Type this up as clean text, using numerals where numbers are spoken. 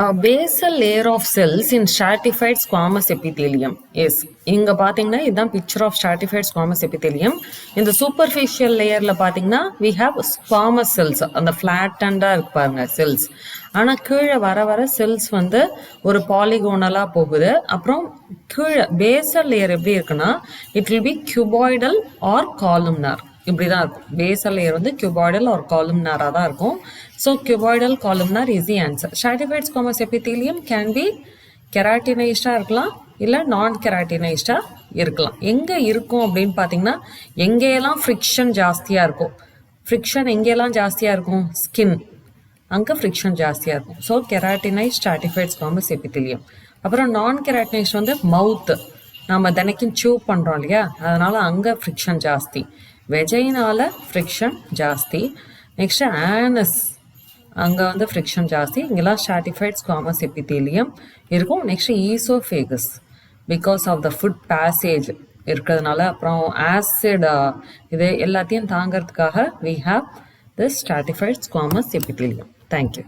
A basal layer of cells in stratified squamous epithelium. Yes, இங்க பாத்தீங்கன்னா இதுதான் picture of stratified squamous epithelium. இந்த superficial layerல பாத்தீங்கன்னா we have squamous cells. அந்த flattened இருக்கு பாருங்க cells. ஆனா கீழே வர வர cells வந்து ஒரு polygonal போகுது. அப்புறம் கீழே basal layer எப்படி இருக்குன்னா it will be cuboidal or columnar. இப்படிதான் இருக்கும். basal layer வந்து cuboidal or columnar தான் இருக்கும். So cuboidal columnar is the answer. Stratified squamous epithelium can be keratinized இருக்கலாம் இல்ல நான் keratinized இருக்கலாம். எங்க இருக்கும் அப்படின்னு பாத்தீங்கன்னா எங்கெல்லாம் ஃப்ரிக்ஷன் ஜாஸ்தியா இருக்கும். ஃப்ரிக்ஷன் எங்கெல்லாம் ஜாஸ்தியா இருக்கும்? ஸ்கின், அங்க ஃப்ரிக்ஷன் ஜாஸ்தியா இருக்கும். So keratinized stratified squamous epithelium. அப்புறம் நான் keratinized வந்து மவுத், நம்ம தினைக்கும் சூ பண்றோம் இல்லையா, அதனால அங்க ஃப்ரிக்ஷன் ஜாஸ்தி. வெஜைனால ஃப்ரிக்ஷன் ஜாஸ்தி. நெக்ஸ்ட் ஆனஸ், அங்கே வந்து ஃப்ரிக்ஷன் ஜாஸ்தி. இங்கெல்லாம் ஸ்ட்ராட்டிஃபைட் ஸ்குவாமஸ் எபித்தீலியம் இருக்கும். Next oesophagus, because of the food passage இருக்கிறதுனால, அப்புறம் ஆசிட் இது எல்லாத்தையும் தாங்கிறதுக்காக we have this stratified squamous epithelium. Thank you.